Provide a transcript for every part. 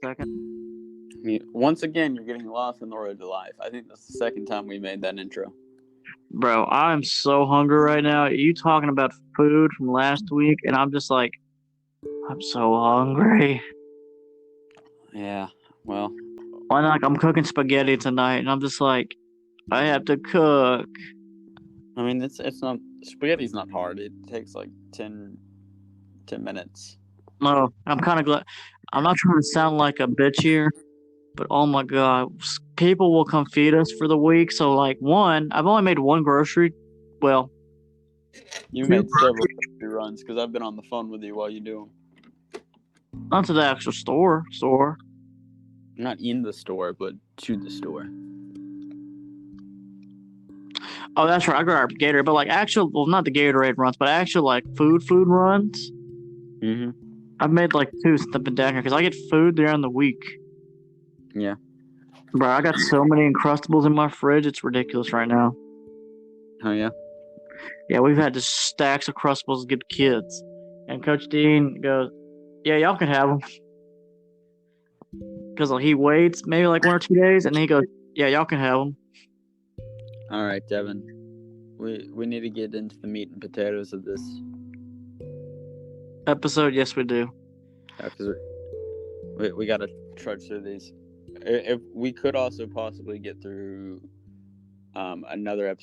second. Once again, you're getting lost in the road to life. I think that's the second time we made that intro. Bro, I'm so hungry right now. You talking about food from last week, and I'm just like, I'm so hungry. Yeah, well. Why not? I'm cooking spaghetti tonight, and I'm just like, I have to cook. I mean, it's not spaghetti's not hard. It takes like 10 minutes. No, I'm kind of glad. I'm not trying to sound like a bitch here, but oh my god, people will come feed us for the week. So like, I've only made one grocery. Well, You two made several grocery runs because I've been on the phone with you while you do them. Not to the actual store. Not in the store, but to the store. Oh, that's right. I grabbed Gatorade, but like not the Gatorade runs, but actual like food runs. Mm-hmm. I've made like two since I've been down here because I get food during the week. Yeah. Bro, I got so many Uncrustables in my fridge. It's ridiculous right now. Oh, yeah? Yeah, we've had just stacks of Uncrustables to give kids. And Coach Dean goes, yeah, y'all can have them. Because he waits maybe like 1 or 2 days, and then he goes, yeah, y'all can have them. All right, Devin. We need to get into the meat and potatoes of this episode. Yes, we do. Yeah, because we got to trudge through these. If we could also possibly get through another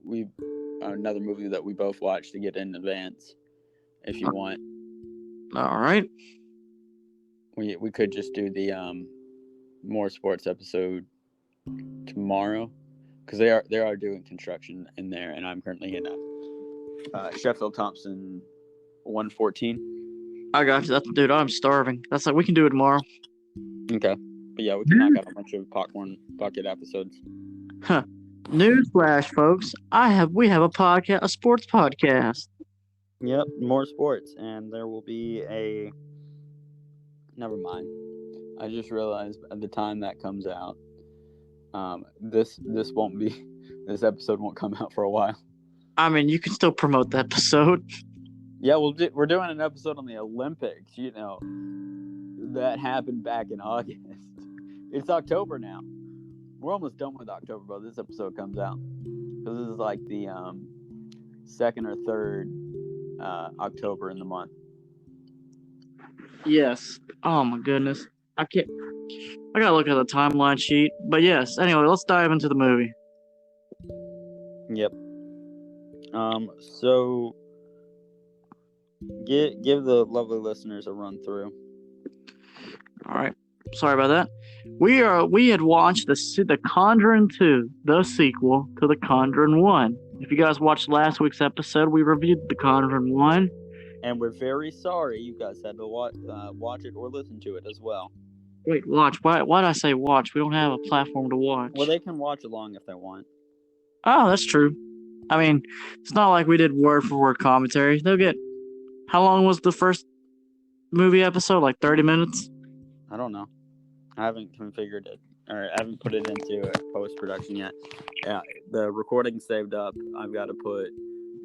movie that we both watched to get in advance, if you want. All right. We could just do the more sports episode tomorrow, because they are doing construction in there, and I'm currently in a Sheffield Thompson 114. I got you. Dude, I'm starving. That's like we can do it tomorrow. Okay, but yeah, we can knock out a bunch of popcorn bucket episodes. Huh. Newsflash, folks! We have a podcast, a sports podcast. Yep, more sports, and there will be a. Never mind. I just realized at the time that comes out, this episode won't come out for a while. I mean, you can still promote the episode. Yeah, we're doing an episode on the Olympics. You know, that happened back in August. It's October now. We're almost done with October, bro. This episode comes out because this is like the second or third October in the month. Yes. Oh my goodness. I gotta look at the timeline sheet. But yes. Anyway, let's dive into the movie. Yep. So give the lovely listeners a run through. All right. Sorry about that. We had watched the Conjuring 2, the sequel to the Conjuring 1. If you guys watched last week's episode, we reviewed the Conjuring 1. And we're very sorry you guys had to watch it or listen to it as well. Wait, watch. Why did I say watch? We don't have a platform to watch. Well, they can watch along if they want. Oh, that's true. I mean, it's not like we did word for word commentary. They'll get. How long was the first movie episode? Like 30 minutes? I don't know. I haven't configured it, or I haven't put it into post-production yet. Yeah, the recording saved up. I've got to put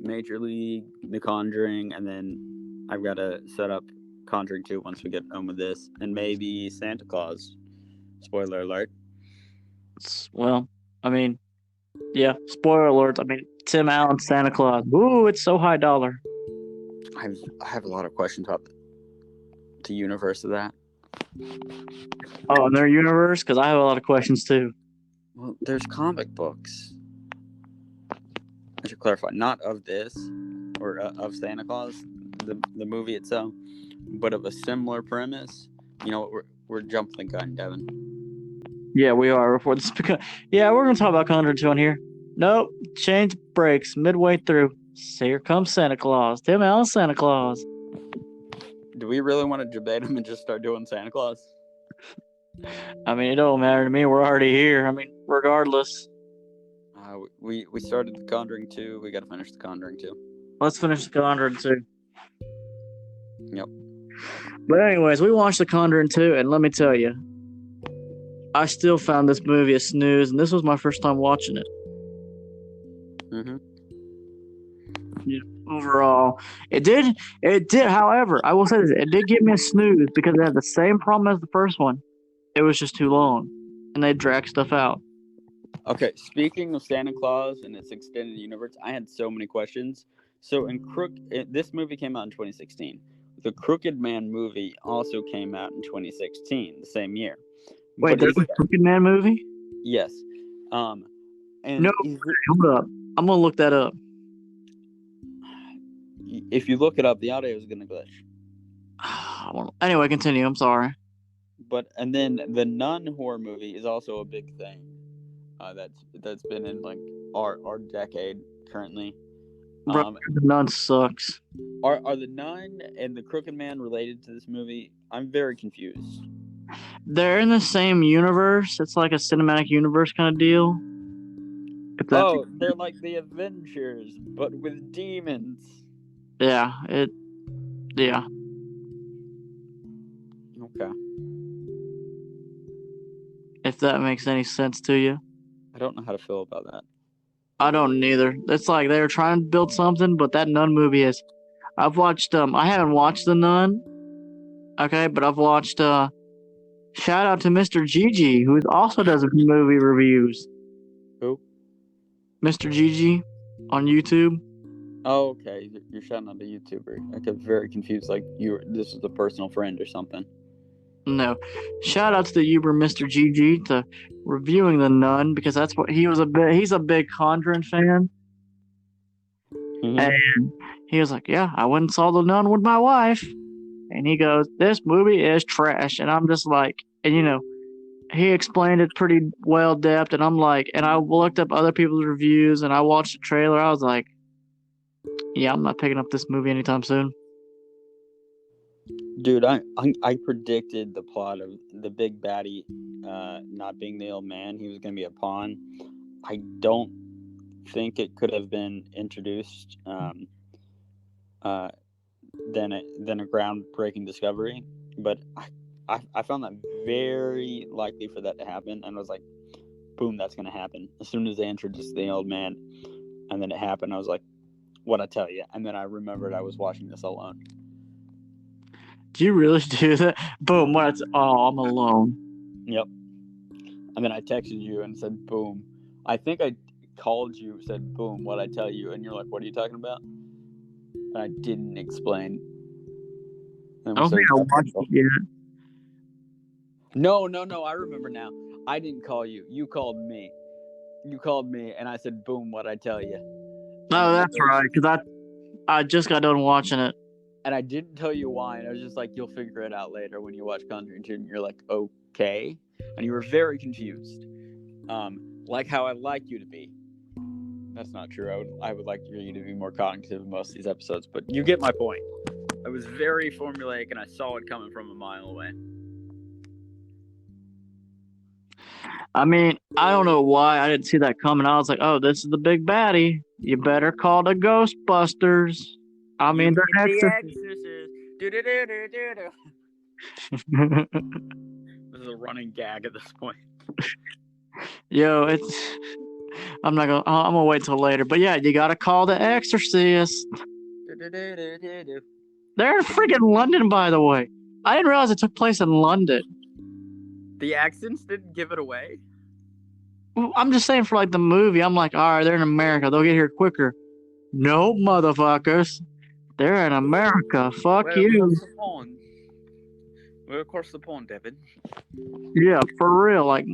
Major League, The Conjuring, and then I've got to set up Conjuring 2 once we get done with this, and maybe Santa Claus. Spoiler alert. Well, I mean, yeah, spoiler alert. I mean, Tim Allen, Santa Claus. Ooh, it's so high dollar. I have a lot of questions about the universe of that. Oh, in their universe? Because I have a lot of questions too. Well, there's comic books. I should clarify, not of this or of Santa Claus, the movie itself, but of a similar premise. You know, we're jumping the gun, Devin. Yeah, we are. Before this, yeah, we're gonna talk about Conjuring 2 on here. Nope, change breaks midway through. So here comes Santa Claus. Tim Allen, Santa Claus. Do we really want to debate him and just start doing Santa Claus? I mean, it don't matter to me. We're already here. I mean, regardless. We started the Conjuring 2. We got to finish the Conjuring 2. Let's finish the Conjuring 2. Yep. But anyways, we watched the Conjuring 2, and let me tell you, I still found this movie a snooze, and this was my first time watching it. Mm-hmm. Yeah, overall, it did. However, I will say this: it did give me a snooze because it had the same problem as the first one. it was just too long, and they drag stuff out. Okay, speaking of Santa Claus and its extended universe, I had so many questions. So this movie came out in 2016. The Crooked Man movie also came out in 2016, the same year. Wait, But there's a Crooked Man movie? yes, No, and hold up. I'm gonna look that up. if you look it up, the audio is gonna glitch. Anyway, continue. I'm sorry. And then the Nun horror movie is also a big thing. That's been in like our decade currently. Bro, The Nun sucks. Are the Nun and the Crooked Man related to this movie? I'm very confused. They're in the same universe. It's like a cinematic universe kind of deal. They're like the Avengers, but with demons. Yeah. Okay. If that makes any sense to you. I don't know how to feel about that. I don't neither. It's like they were trying to build something, but that Nun movie is. I've watched. I haven't watched The Nun. Okay, but I've watched. Shout out to Mr. Gigi, who also does movie reviews. Who? Mr. Gigi on YouTube. Oh, okay. You're shouting out a YouTuber. I get very confused. Like this is a personal friend or something. No, shout out to the Uber Mr. Gigi to reviewing The Nun because that's what he was he's a big Conjuring fan. Mm-hmm. And he was like, yeah, I went and saw The Nun with my wife. And he goes, this movie is trash. And I'm just like, and he explained it pretty well depth. And I'm like, and I looked up other people's reviews and I watched the trailer. I was like, yeah, I'm not picking up this movie anytime soon. Dude, I predicted the plot of the big baddie not being the old man. He was going to be a pawn. I don't think it could have been introduced than a groundbreaking discovery. But I found that very likely for that to happen. And I was like, boom, that's going to happen. As soon as they introduced the old man and then it happened, I was like, what'd I tell you? And then I remembered I was watching this alone. Do you really do that? Boom, I'm alone. Yep. And then I texted you and said, boom. I think I called you, said, boom, what'd I tell you? And you're like, what are you talking about? And I didn't explain. I don't think I watched it yet. No, I remember now. I didn't call you. You called me. You called me, and I said, boom, what'd I tell you? No, that's right, because I just got done watching it. And I didn't tell you why, and I was just like, you'll figure it out later when you watch Conjuring 2, and you're like, okay. And you were very confused. Like how I'd like you to be. That's not true. I would like you to be more cognitive in most of these episodes, but you get my point. I was very formulaic, and I saw it coming from a mile away. I mean, I don't know why I didn't see that coming. I was like, oh, this is the big baddie. You better call the Ghostbusters. I mean, the Exorcist. This is a running gag at this point. Yo, I'm gonna wait till later. But yeah, you gotta call the Exorcist. They're in freaking London, by the way. I didn't realize it took place in London. The accents didn't give it away? I'm just saying for like the movie, I'm like, all right, they're in America. They'll get here quicker. No, motherfuckers. They're in America. Fuck you. We're across the pond, David. Yeah, for real. Like,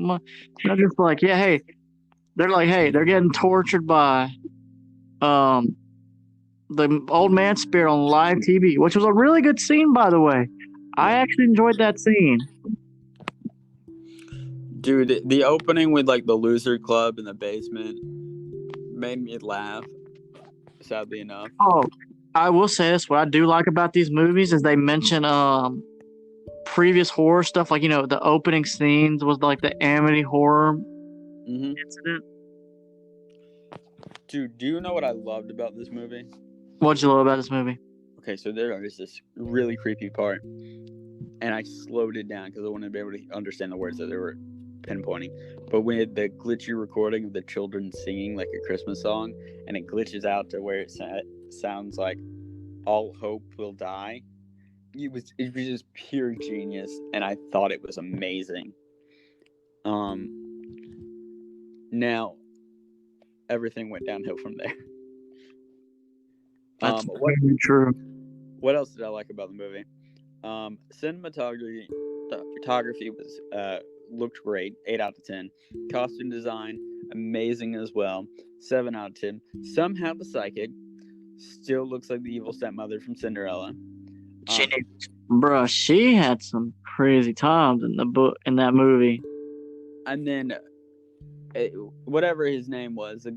they're just like, yeah, hey. They're like, hey, they're getting tortured by the old man spirit on live TV, which was a really good scene, by the way. I actually enjoyed that scene. Dude, the opening with like the loser club in the basement made me laugh, sadly enough. Oh, I will say this. What I do like about these movies is they mention previous horror stuff. Like, the opening scenes was like the Amity horror incident. Dude, do you know what I loved about this movie? What'd you love about this movie? Okay, so there is this really creepy part, and I slowed it down because I wanted to be able to understand the words that they were pinpointing. But when the glitchy recording of the children singing like a Christmas song, and it glitches out to where it sounds like "All hope will die," it was just pure genius, and I thought it was amazing. Now everything went downhill from there. That's What very true. what else did I like about the movie? Cinematography was looked great, 8 out of 10. Costume design, amazing as well, 7 out of 10. Somehow the psychic still looks like the evil stepmother from Cinderella. She had some crazy times in the book in that movie. And then whatever his name was,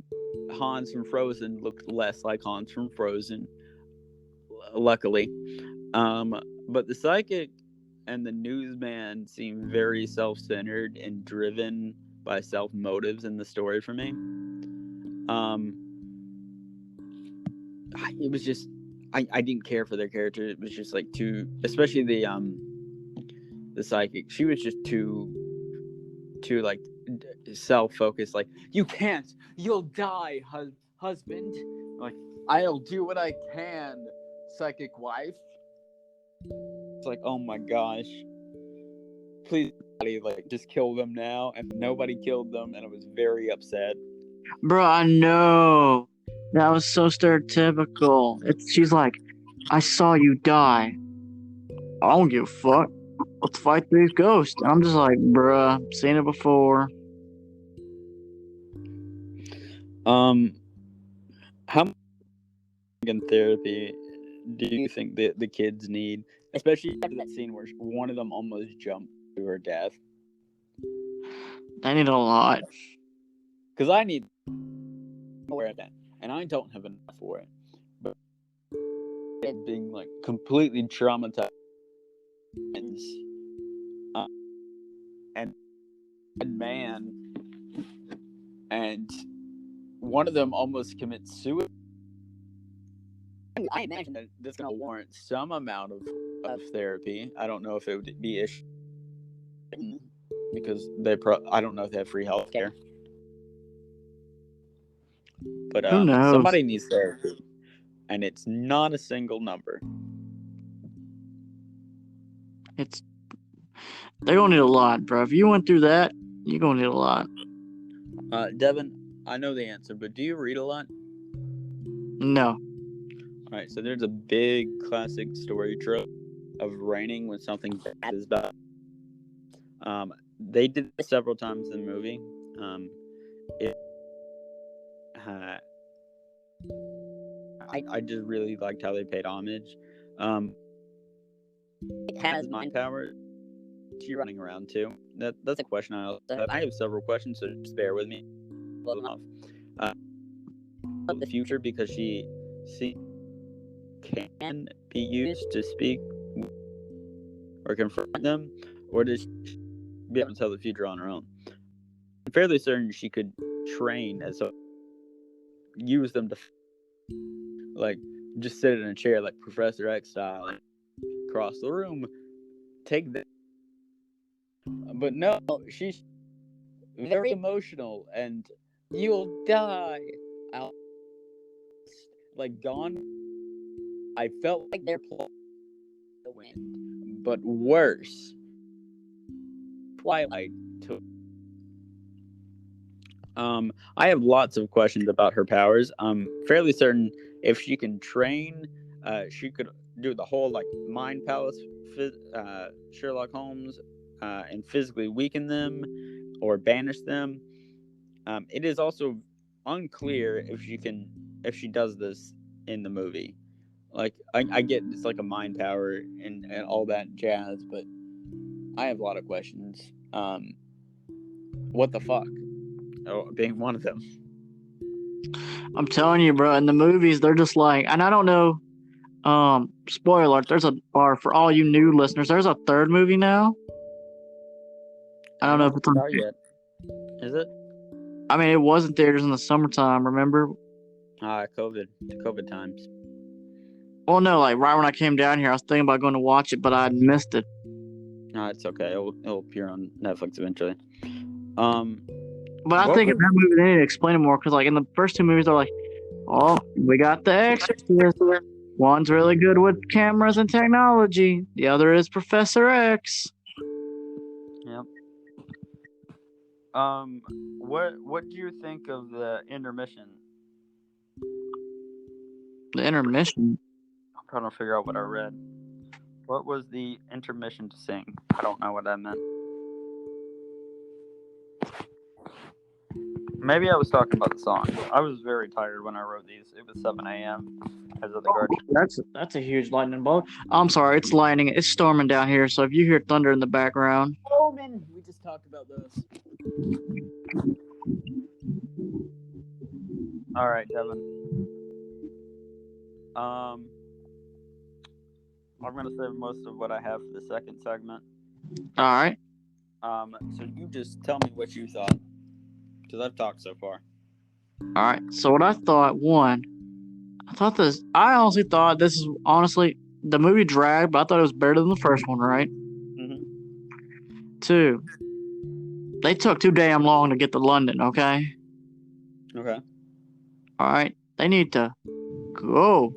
Hans from Frozen looked less like Hans from Frozen, luckily. But the psychic and the newsman seem very self-centered and driven by self-motives in the story for me. It was just I didn't care for their character. It was just like too, especially the psychic. She was just too like self-focused. Like, you can't, you'll die, husband. Like, I'll do what I can, psychic wife. It's like, oh my gosh, please, like, just kill them now. And nobody killed them, and I was very upset. Bro, I know. That was so stereotypical. She's like, I saw you die. I don't give a fuck. Let's fight these ghosts. And I'm just like, bruh, seen it before. How much in therapy do you think the kids need, especially after that scene where one of them almost jumped to her death? They need a lot. Because I need more of that, and I don't have enough for it. But being like completely traumatized, and man, and one of them almost commits suicide. I imagine that that's going to warrant some amount of therapy. I don't know if it would be issue because I don't know if they have free healthcare. But Who knows? somebody needs therapy, and it's not a single number. They're gonna need a lot, bro. If you went through that, you're gonna need a lot. Devin, I know the answer, but do you read a lot? No. All right, so there's a big classic story trope of raining when something bad is bad. They did this several times in the movie. I just really liked how they paid homage. It has mind power. She's running around too. That's a question I have several questions, so just bear with me. The future, because she can be used to speak or confront them, or does she be able to tell the future on her own? I'm fairly certain she could train as use them to like just sit in a chair like Professor X style, like, across the room, take that. But no, she's very emotional, and you'll die. Like gone. I felt like they're playing the wind, but worse. Twilight took. I have lots of questions about her powers. I'm fairly certain if she can train, she could do the whole like mind palace, Sherlock Holmes, and physically weaken them or banish them. It is also unclear if she does this in the movie. Like I get it's like a mind power and all that jazz, but I have a lot of questions. What the fuck? Oh, being one of them. I'm telling you, bro. In the movies, they're just like, and I don't know. Spoiler alert. Or for all you new listeners, there's a third movie now. I don't know if it's on yet. Is it? I mean, it was in theaters in the summertime. Remember? COVID times. Well, no, like right when I came down here, I was thinking about going to watch it, but I missed it. No, it's okay. It'll appear on Netflix eventually. But I think in that movie they need to explain it more because, like, in the first two movies, they're like, "Oh, we got the Exorcist. One's really good with cameras and technology. The other is Professor X." Yep. What do you think of the intermission? The intermission. I'm trying to figure out what I read. What was the intermission to sing? I don't know what that meant. Maybe I was talking about the song. I was very tired when I wrote these. It was 7 a.m. as of the garden. That's a huge lightning bolt. I'm sorry, it's lightning. It's storming down here, so if you hear thunder in the background. Omen. We just talked about those. All right, Devin. I'm gonna save most of what I have for the second segment. All right. So you just tell me what you thought, because I've talked so far. All right. So what I thought, I honestly thought this is honestly the movie dragged, but I thought it was better than the first one, right? Mm-hmm. 2, they took too damn long to get to London. Okay. Okay. All right. They need to go.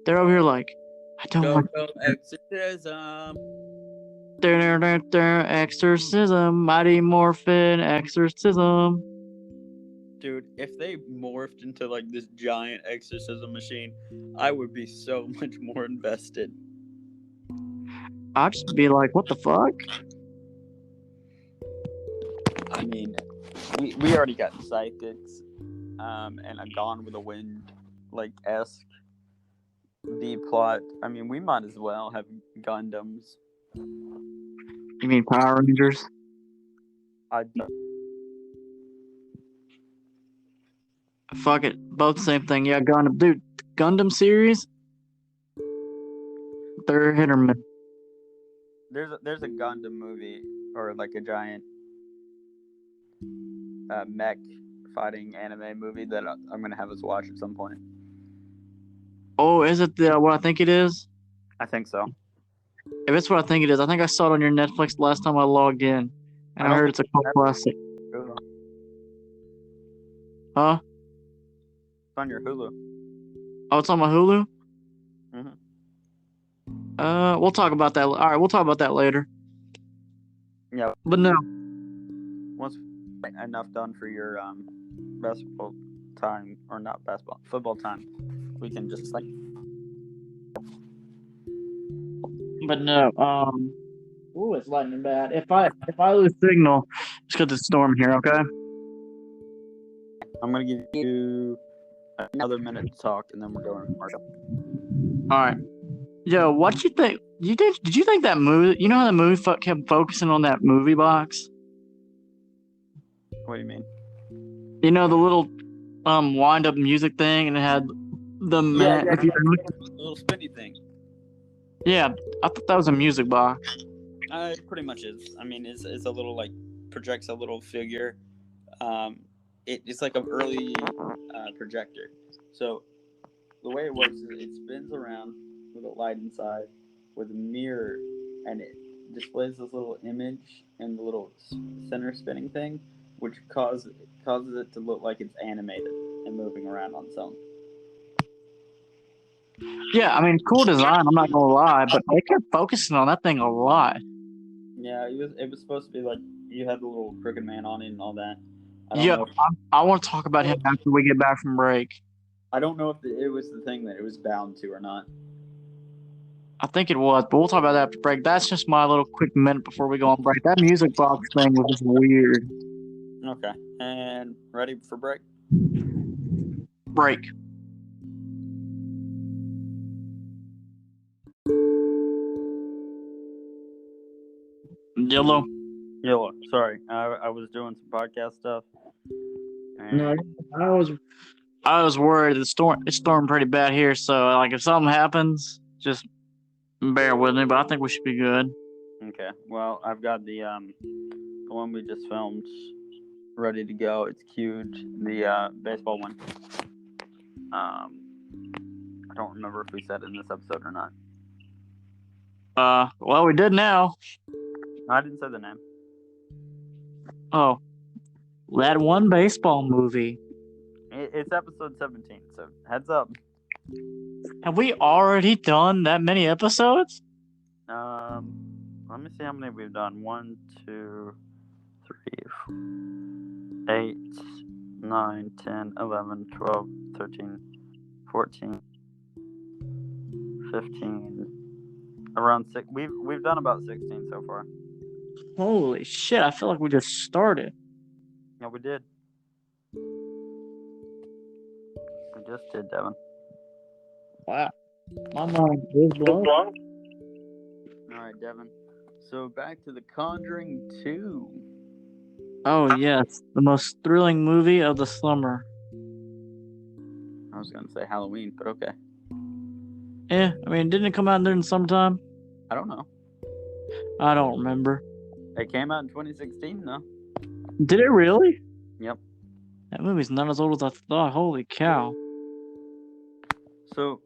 They're over here like, I don't want exorcism. Exorcism, Mighty Morphin Exorcism. Dude, if they morphed into like this giant exorcism machine, I would be so much more invested. I'd just be like, what the fuck? I mean, we already got psychics, and a Gone with the Wind like esque B plot. I mean, we might as well have Gundams. You mean Power Rangers? I don't. Fuck it, both same thing. Yeah, Gundam, dude. Gundam series, they're hit or miss. There's a Gundam movie or like a giant mech fighting anime movie that I'm gonna have us watch at some point. Oh, is it what I think it is? I think so. If it's what I think it is, I think I saw it on your Netflix last time I logged in, and I heard it's a cult classic. Huh? It's on your Hulu. Oh, it's on my Hulu? Mm-hmm. We'll talk about that. All right, we'll talk about that later. Yeah. But no. Once enough done for your basketball time, or not basketball, football time, we can just like. But no. Ooh, it's lightning bad. If I lose signal, just because it's storm here, okay? I'm gonna give you another minute to talk, and then we're going to commercial. All right. Yo, what you think? Did you think that movie? You know how the movie kept focusing on that movie box? What do you mean? You know the little wind up music thing, and it had the man. Yeah, if you the little spinny thing. Yeah, I thought that was a music box. It pretty much is. I mean, it's a little like projects a little figure. It's like an early projector. So the way it works is it spins around with a light inside, with a mirror, and it displays this little image and the little center spinning thing, which causes it to look like it's animated and moving around on its own. Yeah, I mean, cool design. I'm not gonna lie, but they kept focusing on that thing a lot. Yeah, it was supposed to be like you had the little Crooked Man on it and all that. I want to talk about him after we get back from break. I don't know if it was the thing that it was bound to or not. I think it was, but we'll talk about that after break. That's just my little quick minute before we go on break. That music box thing was just weird. Okay, and ready for break? Break. Yellow. Sorry, I was doing some podcast stuff. No, I was worried. It's storming pretty bad here, so like if something happens, just bear with me. But I think we should be good. Okay. Well, I've got the one we just filmed ready to go. It's queued. The baseball one. I don't remember if we said it in this episode or not. Well, we did now. I didn't say the name. Oh, that one baseball movie. It's episode 17, so heads up. Have we already done that many episodes? Let me see how many we've done. 1, 2, 8, 9, 10, 11, 12, 13, 14, 15. Around 6. We've done about 16 so far. Holy shit! I feel like we just started. Yeah, we did. We just did, Devin. Wow, my mind is blown. All right, Devin. So back to The Conjuring 2. Oh yes, the most thrilling movie of the summer. I was gonna say Halloween, but okay. I mean, didn't it come out during summertime? I don't know. I don't remember. It came out in 2016, though. Did it really? Yep. That movie's not as old as I thought. Holy cow! So,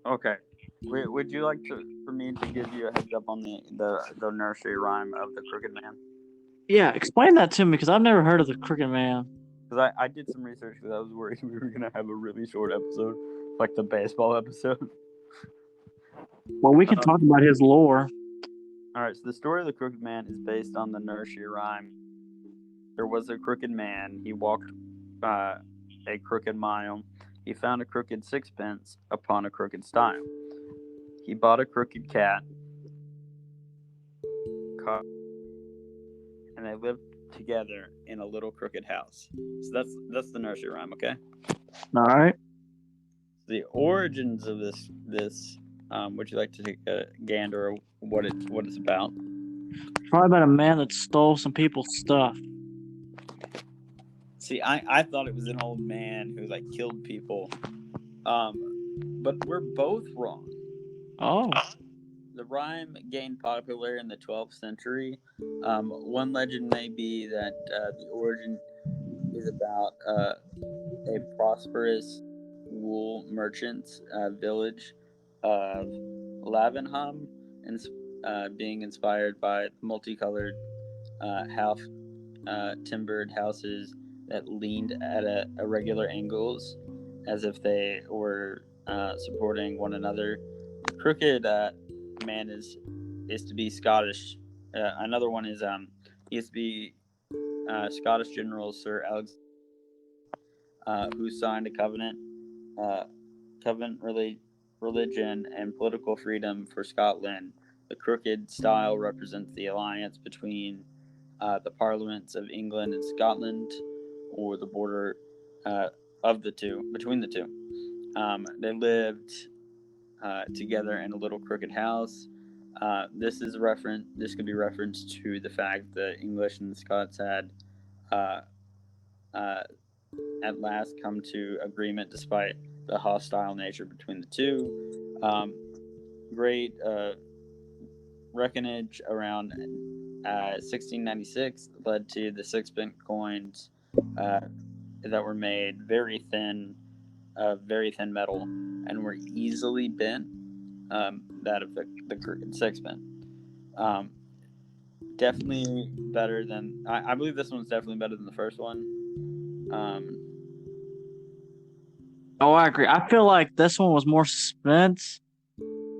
okay. Would you like for me to give you a heads up on the nursery rhyme of the Crooked Man? Yeah, explain that to me because I've never heard of the Crooked Man. Because I did some research because I was worried we were gonna have a really short episode, like the baseball episode. Well, we can talk about his lore. All right. So the story of the Crooked Man is based on the nursery rhyme. There was a crooked man. He walked a crooked mile. He found a crooked sixpence upon a crooked stile. He bought a crooked cat, and they lived together in a little crooked house. So that's the nursery rhyme, okay? All right. The origins of this would you like to take a gander at what it's about? Probably about a man that stole some people's stuff. See, I thought it was an old man who like killed people, but we're both wrong. Oh. The rhyme gained popular in the 12th century. One legend may be that the origin is about a prosperous wool merchant's village of Lavenham, being inspired by multicolored half timbered houses that leaned at irregular angles as if they were supporting one another. Crooked man is to be Scottish. Another one is he is to be Scottish General Sir Alex, who signed a covenant religion and political freedom for Scotland. The crooked style represents the alliance between the parliaments of England and Scotland, or the border of the two, between the two. They lived together in a little crooked house. This could be reference to the fact that English and the Scots had at last come to agreement despite the hostile nature between the two. Great reckonage around 1696 led to the sixpence coins that were made very thin metal and were easily bent. That of the crooked sixpence. Definitely better than I believe this one's definitely better than the first one. Oh, I agree. I feel like this one was more suspense.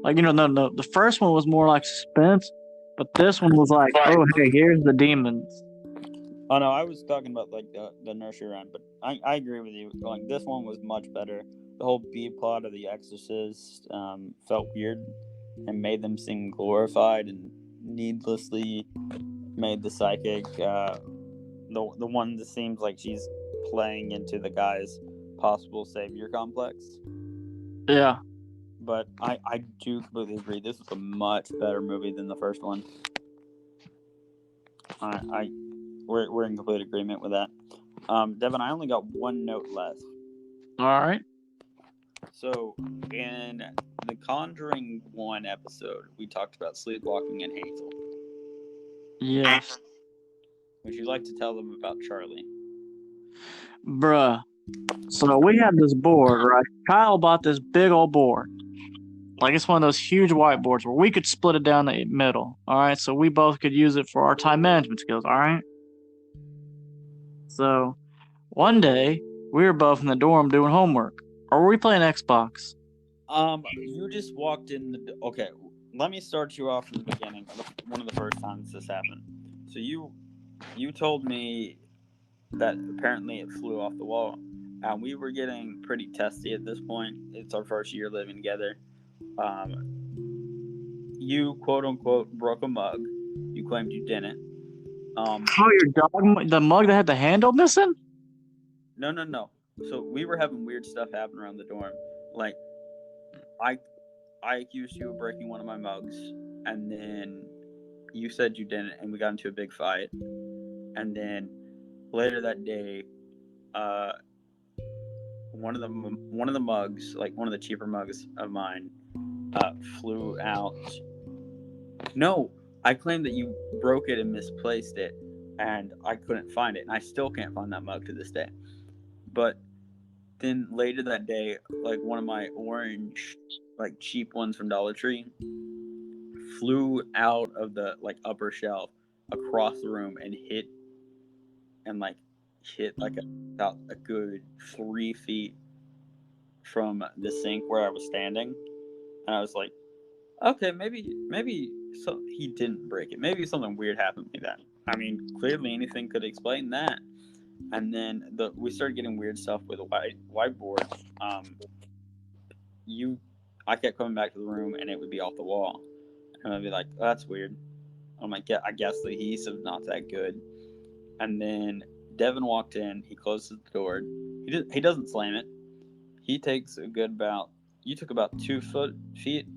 Like, no. The first one was more like suspense, but this one was like, oh, hey, here's the demons. Oh no, I was talking about like the nursery rhyme, but I agree with you. Like this one was much better. The whole B plot of The Exorcist felt weird and made them seem glorified and needlessly made the psychic the one that seems like she's playing into the guy's possible savior complex. Yeah. But I do completely agree. This was a much better movie than the first one. We're in complete agreement with that. Devin, I only got one note left. All right. So, in the Conjuring 1 episode, we talked about sleepwalking and Hazel. Yes. Would you like to tell them about Charlie? Bruh. So we had this board, right? Kyle bought this big old board. Like, it's one of those huge whiteboards where we could split it down the middle. All right. So we both could use it for our time management skills. All right. So one day we were both in the dorm doing homework. Or were we playing Xbox? You just walked in okay, let me start you off from the beginning. One of the first times this happened. So you You told me that apparently it flew off the wall. And we were getting pretty testy at this point. It's our first year living together. You quote unquote broke a mug. You claimed you didn't. Oh, your dog, the mug that had the handle missing? No. So we were having weird stuff happen around the dorm. Like I I accused you of breaking one of my mugs, and then you said you didn't, and we got into a big fight. And then later that day, uh, one of the mugs, like one of the cheaper mugs of mine, flew out. No, I claimed that you broke it and misplaced it, and I couldn't find it, and I still can't find that mug to this day. But then later that day, like one of my orange, like cheap ones from Dollar Tree, flew out of the like upper shelf across the room and hit like about a good 3 feet from the sink where I was standing, and I was like, okay, maybe so he didn't break it. Maybe something weird happened to me then. I mean, clearly anything could explain that. And then we started getting weird stuff with a whiteboard. You, I kept coming back to the room and it would be off the wall, and I'd be like, oh, that's weird. I'm like, yeah, I guess the adhesive's not that good. And then Devin walked in. He closes the door. He doesn't slam it. He takes a good about. You took about 2 feet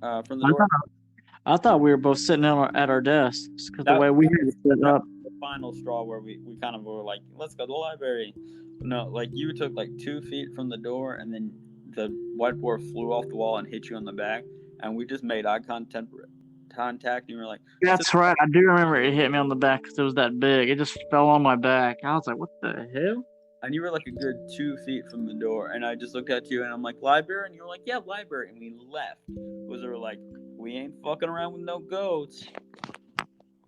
from the I door. thought, I thought we were both sitting at our desks because the That way we had it set that up. was the final straw where we kind of were like, let's go to the library. No, like you took like 2 feet from the door, and then the whiteboard flew off the wall and hit you on the back, and we just made eye contact, and you were like, sit. That's right. I do remember it hit me on the back because it was that big. It just fell on my back. I was like, what the hell? And you were like a good 2 feet from the door, and I just looked at you, and I'm like, library, and you were like, yeah, library, and we left. Was there like, we ain't fucking around with no goats.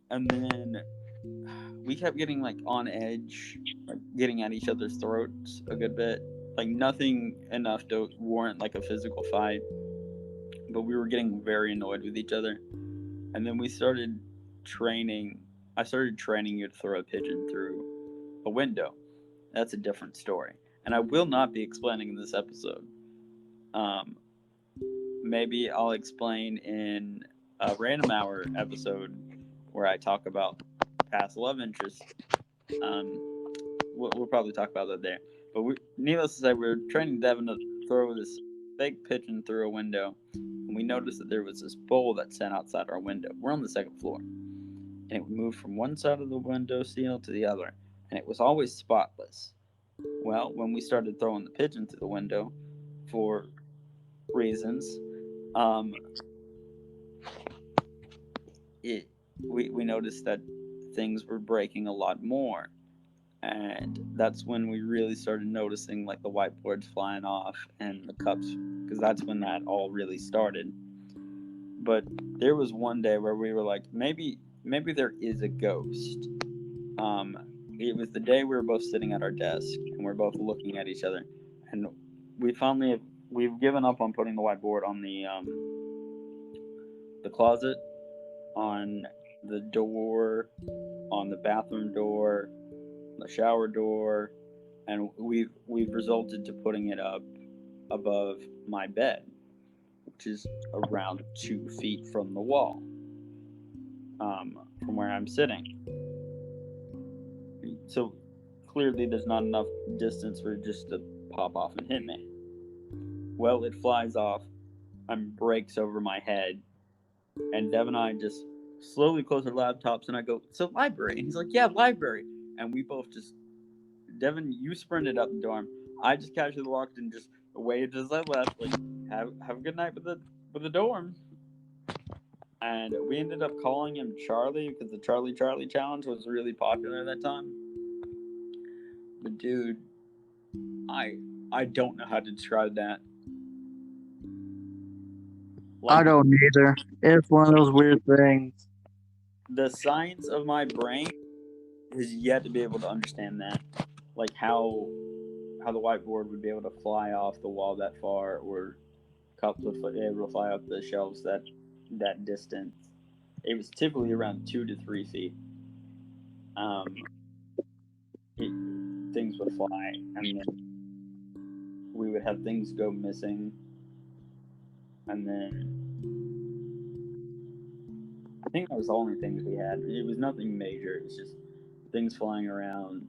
And then we kept getting like on edge, like getting at each other's throats a good bit. Like nothing enough to warrant like a physical fight, but we were getting very annoyed with each other. And then we started training. I started training you to throw a pigeon through a window. That's a different story, and I will not be explaining in this episode. Um, Maybe I'll explain in a random hour episode where I talk about past love interests. We'll probably talk about that there. But needless to say, we were training Devin to throw this fake pigeon through a window, and we noticed that there was this bowl that sat outside our window. We're on the second floor, and it would move from one side of the window sill to the other, and it was always spotless. Well, when we started throwing the pigeon through the window, for reasons, um, we noticed that things were breaking a lot more, and that's when we really started noticing like the whiteboards flying off and the cups, because that's when that all really started. But there was one day where we were like, maybe there is a ghost. It was the day we were both sitting at our desk and we're both looking at each other, and we've given up on putting the whiteboard on the closet, on the door, on the bathroom door, the shower door, and we've resulted to putting it up above my bed, which is around 2 feet from the wall, from where I'm sitting. So clearly, there's not enough distance for it just to pop off and hit me. Well, it flies off and breaks over my head, and Dev and I just slowly close our laptops, and I go, "So library?" And he's like, "Yeah, library." And we both just, Devin, you sprinted up the dorm. I just casually walked and just waved as I left, like, have a good night with the dorm. And we ended up calling him Charlie because the Charlie Charlie challenge was really popular at that time. But dude, I don't know how to describe that. Like, I don't either. It's one of those weird things. the science of my brain has yet to be able to understand that. Like how the whiteboard would be able to fly off the wall that far, or cups would be able to fly up the shelves that distance. It was typically around 2 to 3 feet. things would fly, and then we would have things go missing, and then I think that was the only things we had. It was nothing major. It was just things flying around.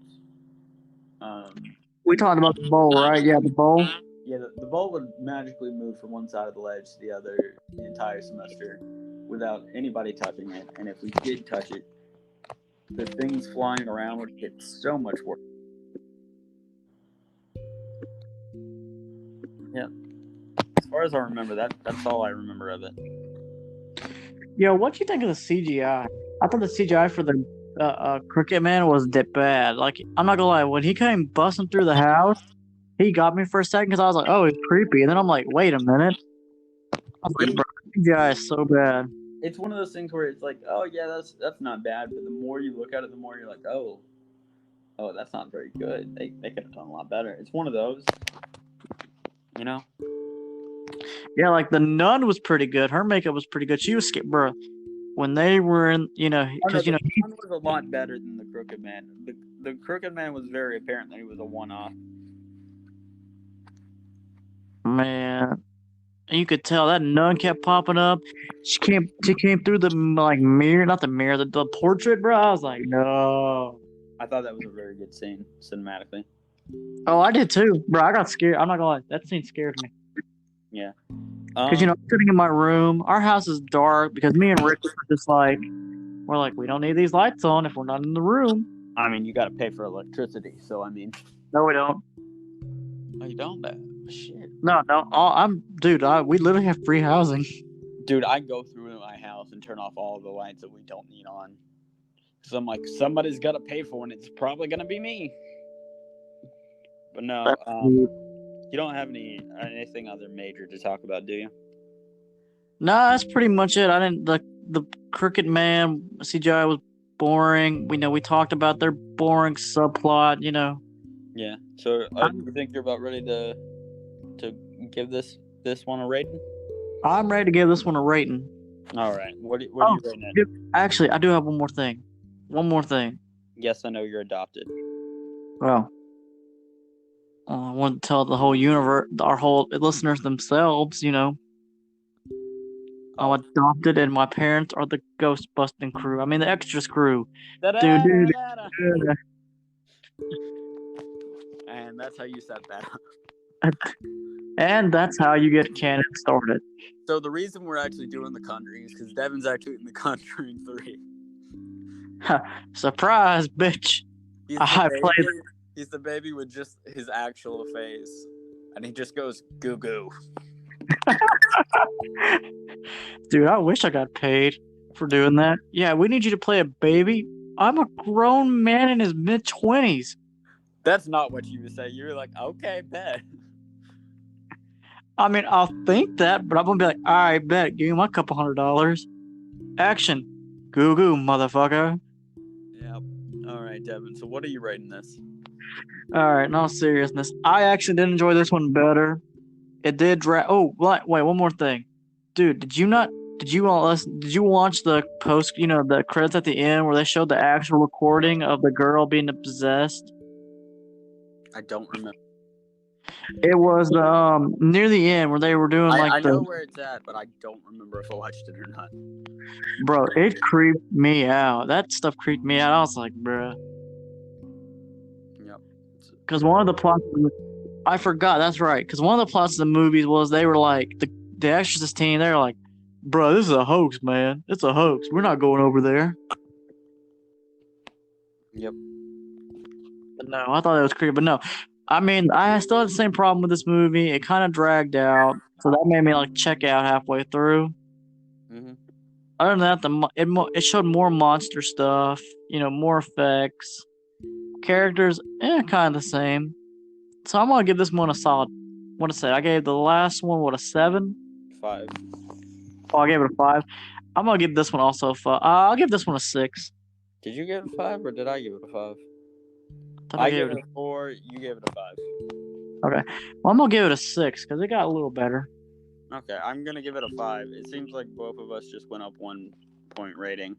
We talked about the bowl, right? Yeah, the bowl. Yeah, the ball would magically move from one side of the ledge to the other the entire semester without anybody touching it. And if we did touch it, the things flying around would get so much worse. Yeah. As far as I remember, that's all I remember of it. Yo, what do you think of the CGI? I thought the CGI for the Cricket Man was bad. Like, I'm not gonna lie, when he came busting through the house, he got me for a second because I was like, oh, he's creepy. And then I'm like, wait a minute. I was like, bro, CGI is so bad. It's one of those things where it's like, oh yeah, that's not bad, but the more you look at it, the more you're like, oh, that's not very good. They could have done a lot better. It's one of those, you know. Yeah, like the nun was pretty good. Her makeup was pretty good. She was scared, bro. When they were in, because the nun was a lot better than the Crooked Man. The Crooked Man was very apparent that he was a one-off. Man, you could tell that nun kept popping up. She came through the mirror, not the mirror, the portrait, bro. I was like, no. I thought that was a very good scene cinematically. Oh, I did too, bro. I got scared. I'm not gonna lie, that scene scared me. Yeah. Because I'm sitting in my room. Our house is dark because me and Rick were just like, we don't need these lights on if we're not in the room. I mean, you got to pay for electricity, so I mean. No, we don't. Oh, you don't? Shit. No. We literally have free housing. Dude, I go through my house and turn off all the lights that we don't need on. So I'm like, somebody's got to pay for it, and it's probably going to be me. But no, you don't have anything other major to talk about, do you? No, that's pretty much it. I didn't. The Crooked Man CGI was boring. We talked about their boring subplot. Yeah. So do you think you're about ready to give this one a rating? I'm ready to give this one a rating. All right. What are you rating it? Actually, I do have one more thing. Yes, I know you're adopted. Well, I want to tell the whole universe, our whole listeners themselves, I'm adopted, and my parents are the ghost busting crew. I mean, the extras crew. Dude. And that's how you set that up. And that's how you get canon started. So the reason we're actually doing the Conjuring is because Devin's actually in the Conjuring 3. Surprise, bitch! He's the baby with just his actual face, and he just goes goo goo. Dude, I wish I got paid for doing that. Yeah, we need you to play a baby. I'm a grown man in his mid-20s. That's not what you would say. You're like, okay, bet. I mean, I'll think that, but I'm gonna be like, all right, bet. Give me my couple $100. Action. Goo goo, motherfucker. Yep. All right, Devin. So what are you rating this? All right, in all seriousness, I actually did enjoy this one better. It did drag. Oh, wait, one more thing, dude. Did you watch the post? The credits at the end where they showed the actual recording of the girl being possessed? I don't remember. It was near the end where they were doing I know where it's at, but I don't remember if I watched it or not. Bro, it creeped me out. That stuff creeped me out. I was like, bro. Yep. Because one of the plots, I forgot. That's right. Because one of the plots of the movies was they were like the Exorcist team. They were like, bro, this is a hoax, man. It's a hoax. We're not going over there. Yep. But no, I thought it was creepy. But no, I mean, I still had the same problem with this movie. It kind of dragged out, so that made me check out halfway through. Mm-hmm. Other than that, it showed more monster stuff. More effects, characters, kind of the same. So I'm gonna give this one a solid. What to say? I gave the last one a 7. 5. Oh, I gave it a 5. I'm gonna give this one also a 5. I'll give this one a 6. Did you give it a 5 or did I give it a 5? I gave it a 4. You gave it a 5. Okay. Well, I'm gonna give it a 6 because it got a little better. Okay, I'm gonna give it a 5. It seems like both of us just went up 1 point rating.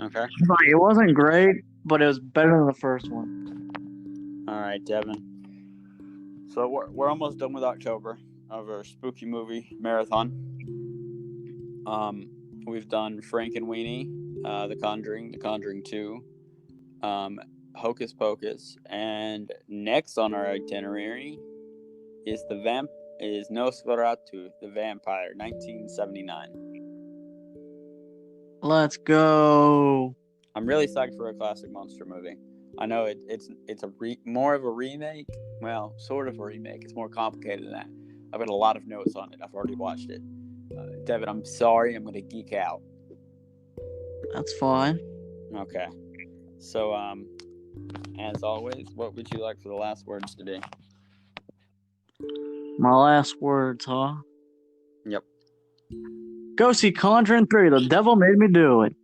Okay. Like, it wasn't great, but it was better than the first one. All right, Devin. So we're almost done with October of our spooky movie marathon. We've done Frank and Weenie, The Conjuring, The Conjuring 2, Hocus Pocus, and next on our itinerary is Nosferatu, the Vampire, 1979. Let's go. I'm really psyched for a classic monster movie. I know it's more of a remake. Well, sort of a remake. It's more complicated than that. I've got a lot of notes on it. I've already watched it. Devin, I'm sorry. I'm going to geek out. That's fine. Okay. So, as always, what would you like for the last words to be? My last words, huh? Yep. Go see Conjuring 3. The devil made me do it.